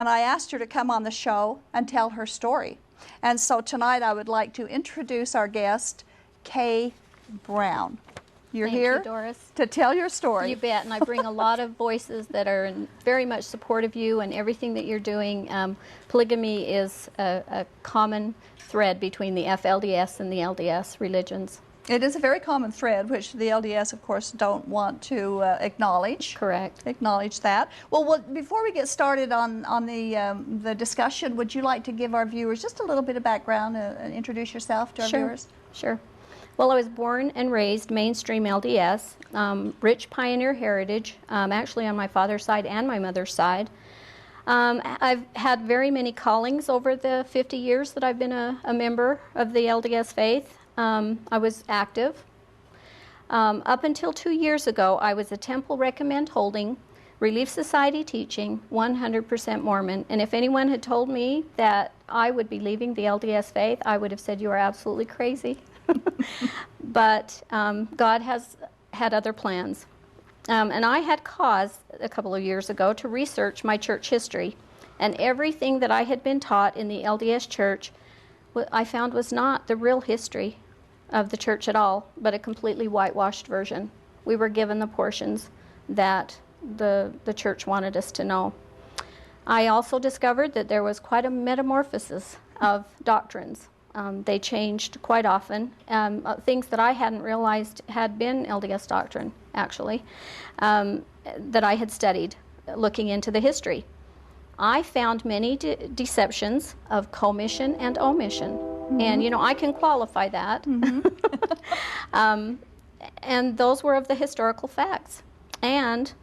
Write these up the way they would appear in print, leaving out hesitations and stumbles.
And I asked her to come on the show and tell her story. And so tonight I would like to introduce our guest, Kay Brown. You're Thank here you, Doris. to tell your story. You bet, and I bring a lot of voices that are very much support of you and everything that you're doing. Polygamy is a common thread between the FLDS and the LDS religions. It is a very common thread, which the LDS, of course, don't want to acknowledge. Correct. Acknowledge that. Well, before we get started on the discussion, would you like to give our viewers just a little bit of background and introduce yourself to our viewers? Sure. Well, I was born and raised mainstream LDS, rich pioneer heritage, actually on my father's side and my mother's side. I've had very many callings over the 50 years that I've been a member of the LDS faith. I was active. Up until 2 years ago, I was a temple recommend holding, Relief Society teaching, 100% Mormon. And if anyone had told me that I would be leaving the LDS faith, I would have said you are absolutely crazy. But God has had other plans. And I had cause a couple of years ago to research my church history. And everything that I had been taught in the LDS church, I found was not the real history of the church at all, but a completely whitewashed version. We were given the portions that the church wanted us to know. I also discovered that there was quite a metamorphosis of doctrines. They changed quite often. Things that I hadn't realized had been LDS doctrine, actually, that I had studied looking into the history. I found many deceptions of commission and omission. Mm-hmm. And, you know, I can qualify that. Mm-hmm. And those were of the historical facts. And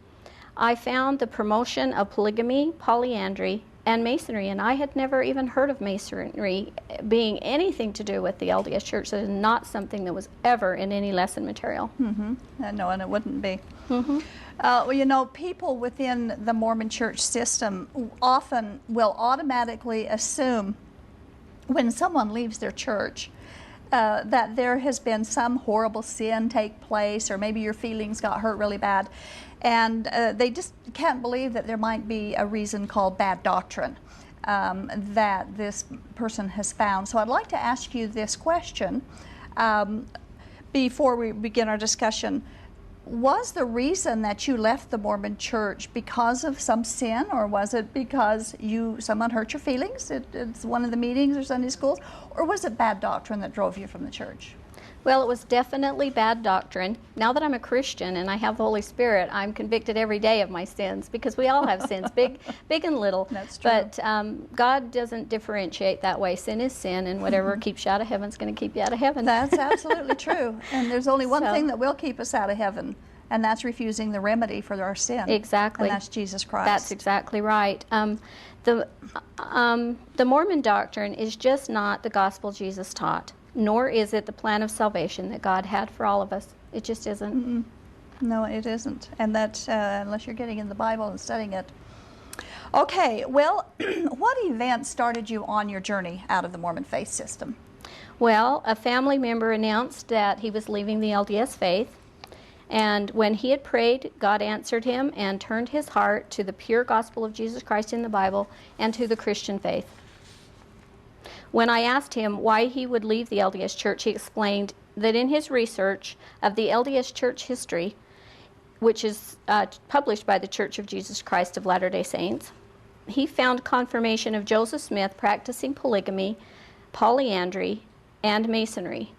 I found the promotion of polygamy, polyandry, and Masonry, and I had never even heard of Masonry being anything to do with the LDS Church. That is not something that was ever in any lesson material. Mm-hmm. No, and it wouldn't be. Mm-hmm. Well, you know, people within the Mormon Church system often will automatically assume when someone leaves their church that there has been some horrible sin take place, or maybe your feelings got hurt really bad. And they just can't believe that there might be a reason called bad doctrine that this person has found. So I'd like to ask you this question before we begin our discussion. Was the reason that you left the Mormon Church because of some sin, or was it because someone hurt your feelings at one of the meetings or Sunday schools, or was it bad doctrine that drove you from the church? Well, it was definitely bad doctrine. Now that I'm a Christian and I have the Holy Spirit, I'm convicted every day of my sins, because we all have sins, big and little. That's true. But God doesn't differentiate that way. Sin is sin, and whatever keeps you out of heaven is going to keep you out of heaven. That's absolutely true. And there's only one thing that will keep us out of heaven, and that's refusing the remedy for our sin. Exactly. And that's Jesus Christ. That's exactly right. The Mormon doctrine is just not the gospel Jesus taught, nor is it the plan of salvation that God had for all of us. It just isn't. Mm-mm. No, it isn't. And that, unless you're getting in the Bible and studying it. Okay, well, what event started you on your journey out of the Mormon faith system? Well, a family member announced that he was leaving the LDS faith. And when he had prayed, God answered him and turned his heart to the pure gospel of Jesus Christ in the Bible and to the Christian faith. When I asked him why he would leave the LDS Church, he explained that in his research of the LDS Church history, which is published by the Church of Jesus Christ of Latter-day Saints, he found confirmation of Joseph Smith practicing polygamy, polyandry, and Masonry,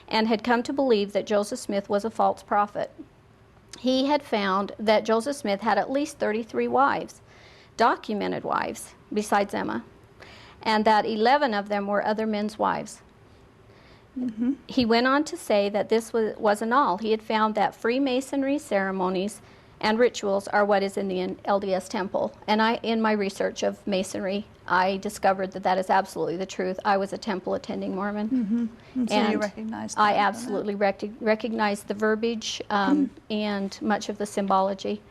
and had come to believe that Joseph Smith was a false prophet. He had found that Joseph Smith had at least 33 wives, documented wives, besides Emma, and that 11 of them were other men's wives. Mm-hmm. He went on to say that this wasn't all. He had found that Freemasonry ceremonies and rituals are what is in the LDS temple. And in my research of Masonry, I discovered that that is absolutely the truth. I was a temple attending Mormon. Mm-hmm. And so you recognized that? I absolutely recognized the verbiage and much of the symbology,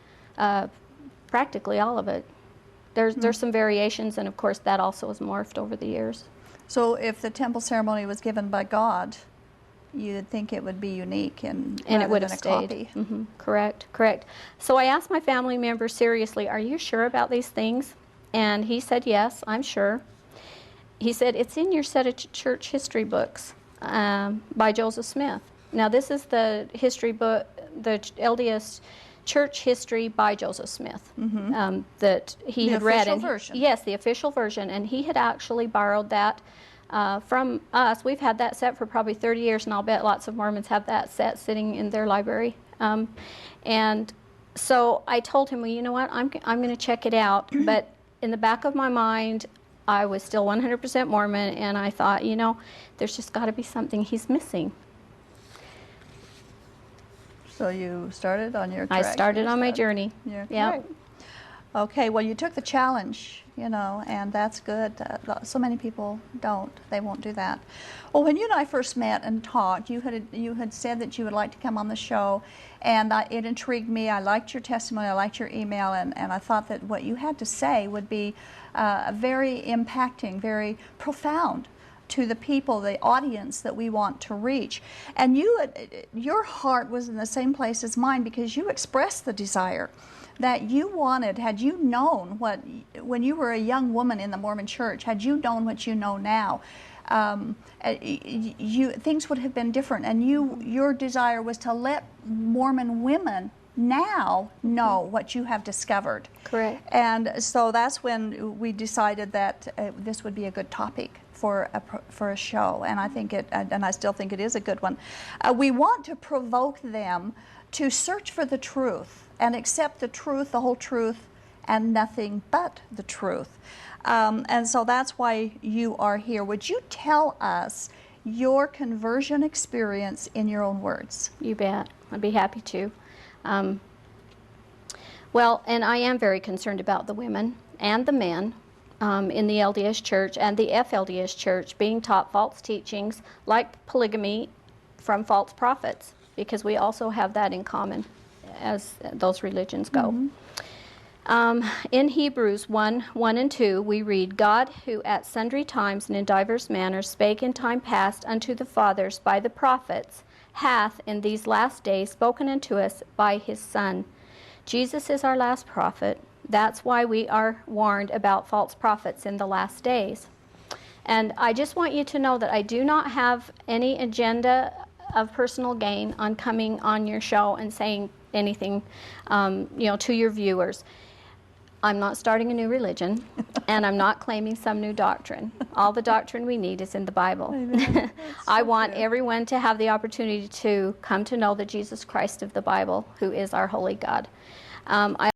practically all of it. There's some variations, and of course that also has morphed over the years. So if the temple ceremony was given by God, you'd think it would be unique and it would have stayed. Mm-hmm. Correct. So I asked my family members seriously, are you sure about these things? And he said, yes, I'm sure. He said, it's in your set of church history books by Joseph Smith. Now, this is the history book, the LDS church history by Joseph Smith, that he had read. The official version. Yes, the official version. And he had actually borrowed that from us. We've had that set for probably 30 years, and I'll bet lots of Mormons have that set sitting in their library. And so I told him, well, you know what, I'm going to check it out. But in the back of my mind, I was still 100% Mormon, and I thought, you know, there's just got to be something he's missing. So you started on your I started on my journey. Yeah. Okay, well, you took the challenge, you know, and that's good. So many people don't. They won't do that. Well, when you and I first met and talked, you had said that you would like to come on the show, and it intrigued me. I liked your testimony. I liked your email, and I thought that what you had to say would be very impacting, very profound to the people, the audience that we want to reach. And your heart was in the same place as mine, because you expressed the desire that you wanted. Had you known when you were a young woman in the Mormon church, had you known what you know now, things would have been different. And your desire was to let Mormon women now know what you have discovered. Correct. And so that's when we decided that this would be a good topic for a show, and I think and I still think it is a good one. We want to provoke them to search for the truth and accept the truth, the whole truth, and nothing but the truth. And so that's why you are here. Would you tell us your conversion experience in your own words? You bet. I'd be happy to. Well, and I am very concerned about the women and the men in the LDS Church and the FLDS Church being taught false teachings like polygamy from false prophets, because we also have that in common as those religions go. In Hebrews 1:1 and 2, we read, God, who at sundry times and in divers manners spake in time past unto the fathers by the prophets, hath in these last days spoken unto us by his Son. Jesus is our last prophet. That's why we are warned about false prophets in the last days. And I just want you to know that I do not have any agenda of personal gain on coming on your show and saying anything, to your viewers. I'm not starting a new religion, and I'm not claiming some new doctrine. All the doctrine we need is in the Bible. I want everyone to have the opportunity to come to know the Jesus Christ of the Bible, who is our holy God. I